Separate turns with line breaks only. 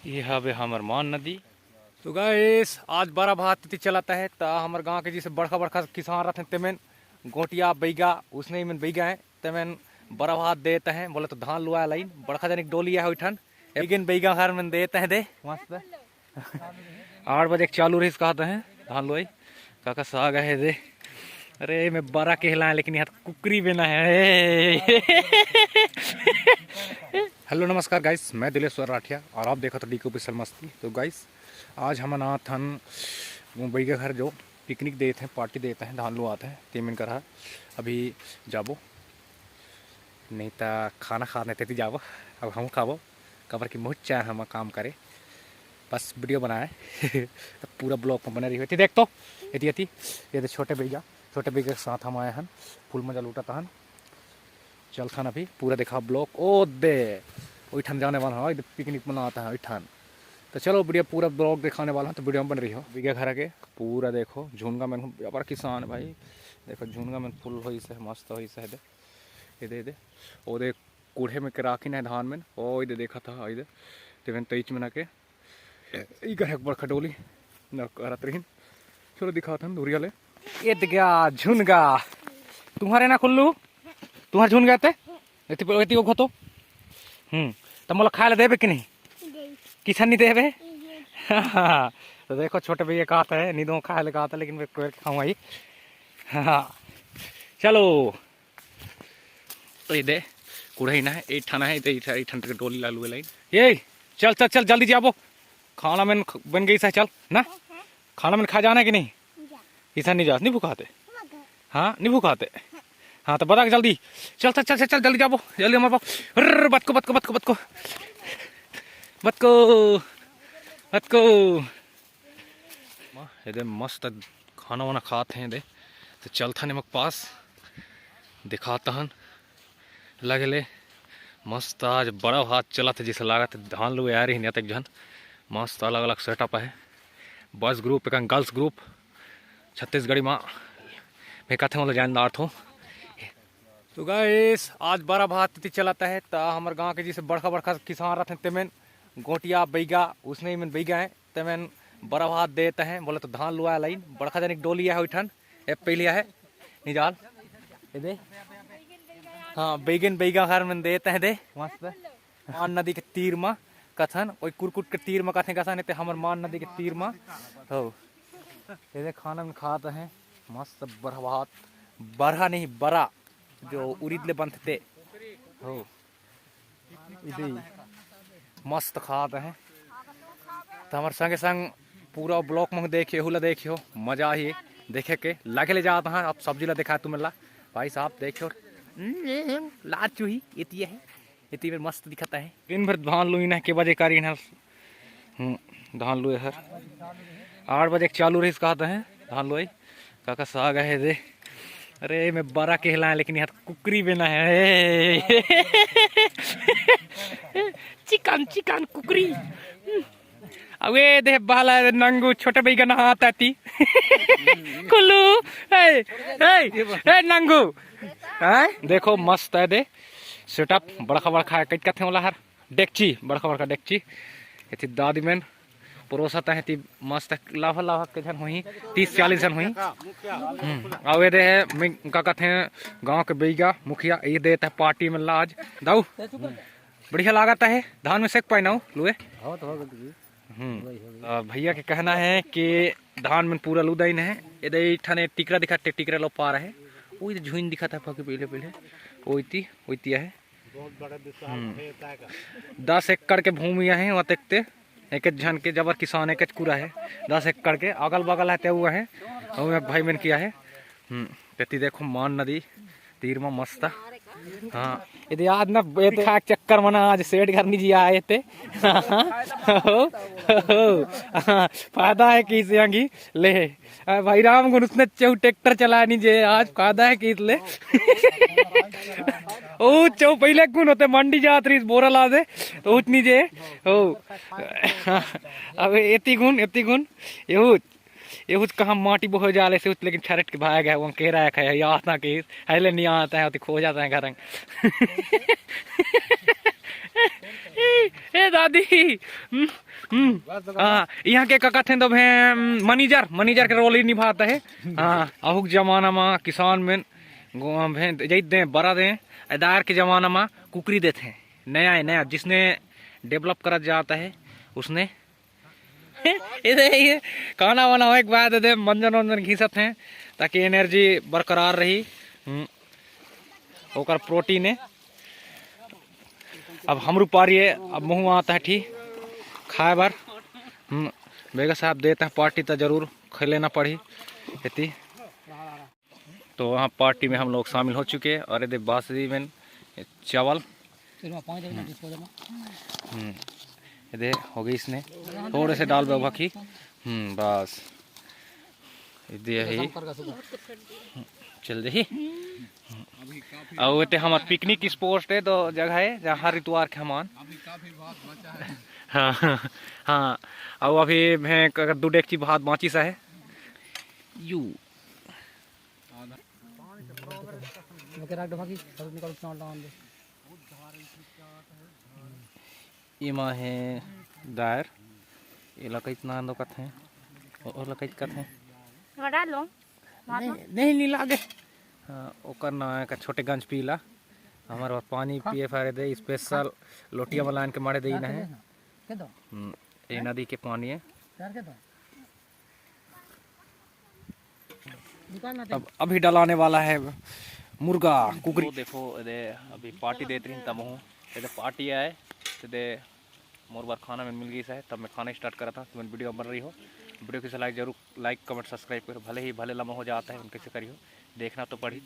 ये हवे हमर मान नदी। तो गाइस आज बड़ा भात तिथि चलाता है ता हमारे गांव के जैसे बड़का बड़का किसान रहते हैं तेमेन गोटिया बैगा उसने में बैगा है तेमेन बड़ा भात देते हैं। बोले तो धान लुआ लाइन बड़का जनिक डोली है उठन एगिन बैगा घर में देते हैं दे मस्त 8 बजे चालू रही कहते हैं धान लुआई काका साग है दे। अरे मैं बड़ा कहला लेकिन यहाँ कुकरी बिना है। हेलो नमस्कार गाइस, मैं दिलेश्वर राठिया और आप देखो तो डी ऑफिशियल मस्ती। तो गाइस आज हम ना थन मुंबई के घर जो पिकनिक देते हैं पार्टी देते हैं धान लो आते हैं तेमिन कर रहा अभी जाबो नहीं तो खाना खाने तेती जाबो। अब हम खाबो कबर की मुझ चाहे हम काम करे बस वीडियो बनाए तो पूरा ब्लॉग में बने रही थी। देख तो ये छोटे भैया के साथ हम आए हैं फुल मजा लूटा हन चल खान अभी पूरा देखा ब्लॉग ओ दे ओठन जाने वाला है पिकनिक मनाता है ओठन। तो चलो वीडियो पूरा ब्लॉग दिखाने वाला हूँ तो वीडियो में बन रही हो। बिगे घर के पूरा देखो झुनगा में बड़ा किसान भाई देखो झुनगा में फुल हो से मस्त हो से दे दे ओ दे कूढ़े में के राखी है धान में ओ दे देखा था इधर तेवन 23 में ना के घर एक बड़ा खडोली न करत रही। चलो दिखा था दूरिया ले ये गया झुनगा तुम्हारे ना खुल्लू तुम्हारे झुन गए थे तो तब मोला खाए देवे कि नहीं किसान नहीं देवे। तो देखो छोटे भैया कहा है नींदों खाए ले कहा था लेकिन मैं खाऊंगा ही। चलो तो ये दे कुड़ई ना है 8 ठाना है 8 ठन के डोली लालू लाइन ये चल चल चल जल्दी जाबो खाना में बन गई सा चल ना खाना में खा जाना है कि नहीं किसान नहीं जा नहीं भूखाते हाँ नहीं भूखाते हाँ तो बता जल्दी चल चल चल चल जल्दी जाबो जल्दी हमारे पास बतको बतको बतको बतको बतको बतको ये मस्त खाना वाना खाते हैं दे तो चलता नमक पास दिखाता हन लगे ले मस्त आज बड़ा हाथ चला था जिसे लगा था धान लोग आ रही नहीं तक जन मस्त अलग अलग सेटअप है बॉयज ग्रुप एक गर्ल्स ग्रुप छत्तीसगढ़ी माँ मैं कहते हैं मतलब जानदार हूँ। तो गाइस आज बड़ा भात तिथि चलाता है ता हमारे गांव के जैसे बड़का बड़का किसान रहते हैं तेमेन गोटिया बैगा उसने में बैगा है तेमेन बड़ा भात देते हैं। बोले तो धान लुआ लाइन बड़का जनिक डोली है उठन ए पहलिया है निजाल ये दे हाँ बैगन बैगा घर में देते हैं दे मस्त मान नदी के तीर में कथन ओई कुरकुट के तीर में कथे कथन ते हमर मान नदी के तीर में हो ये खाना में खाते हैं मस्त बड़ा भात बड़ा नहीं बड़ा जो उड़ीद ले बनते हो इधर मस्त खाते हैं। तो हमारे संगे संग पूरा ब्लॉक में देखियो हुला देखियो मजा ही देखे के लगे ले जाता है। अब सब्जी ला दिखा तुम्हें ला भाई साहब देखियो लाज चूही इतनी है इतनी मस्त दिखता है दिन भर धान लुई ना के बजे कारी ना धान लुए हर 8 बजे चालू रही कहते हैं धान लुई काका साग है दे। अरे मैं बड़ा कहला लेकिन यहाँ कुकरी बिना है चिकन चिकन कुकरी अवे दे बाला नंगू छोटे भाई का हाथ आती कुल्लू ए नंगू देखो मस्त है दे सेटअप बड़का बड़का है कई कथे वाला हर डेक्ची बड़का बड़का डेक्ची ये दादी मैन परोसा है मस्त लाभा लाभा के जन हुई 30-40 जन हुई आवे दे मैं का कहते हैं गांव के बैगा मुखिया ये देता है पार्टी में लाज दाऊ बढ़िया लागता है धान में सेक पाई ना लुए भैया के कहना है कि धान में पूरा लुदाइन है इधर ठाने टिकरा दिखाते टिकरा लो पा रहे वो झुइन दिखाता है पहले पहले ओती ओती है 10 एकड़ के भूमि है वहाँ देखते एक झन के जबर किसान एक कुरा है 10 एकड़ के अगल बगल है हुआ है भाई मैंने किया है तेती देखो मान नदी तीर में मस्त हाँ यदि आज ना चक्कर मना आज सेठ करनी जी आए थे फायदा है कि इसे ले भाई राम गुण उसने चौ ट्रैक्टर चला नहीं जे आज फायदा है कि ले ओ चौ पहले गुण होते मंडी जात रही बोरा ला दे तो उतनी जे ओ अब एती गुण ये कहा माटी बहुत जाले से लेकिन छरट के भाग है वो कह रहा है आता के हेले नहीं आता है तो खो जाता है घर ए दादी हाँ यहाँ के का थे तो मनीजर के रोल ही निभाता है। हाँ अहुक जमाना में किसान में जैत दे बड़ा दे अदार के जमाना में कुकरी देते हैं नया जिसने डेवलप करा जाता है उसने ये खाना वाना हो एक बाद मंजन घिसत हैं ताकि एनर्जी बरकरार रही ओकर प्रोटीन है। अब हमरू पारी है अब मुँह आता है ठीक खाए बार बेगा साहब देते हैं पार्टी तो जरूर खा लेना पड़ी इतनी। तो वहाँ पार्टी में हम लोग शामिल हो चुके हैं और ये बासरी में चावल ये हो गई इसने थोड़े से डाल बाबा की बस ये ही चल दही। और ये हमारे पिकनिक स्पॉट है तो जगह है जहाँ हर इतवार के हमान हाँ हाँ और अभी अगर 2 डेगची भात बाँची सा है यू इमा है दायर ये लकई इतना दो कथ हैं और लकई कथ हैं नहीं लागे। हाँ ओकर ना का छोटे गंज पीला हमारे पानी पिए फारे दे स्पेशल लोटिया बनान के मारे दे ना है ये नदी के पानी है। अब अभी डलाने वाला है मुर्गा कुकरी देखो दे अभी पार्टी देते रही तब हूँ पार्टी आए तो दे मोर बार खाना में मिल गई है तब मैं खाना स्टार्ट करा था। तो मैं वीडियो बन रही हो वीडियो किसी लाइक जरूर लाइक कमेंट सब्सक्राइब करो भले ही भले लम्हा हो जाता है उनके से करियो देखना तो पड़ी।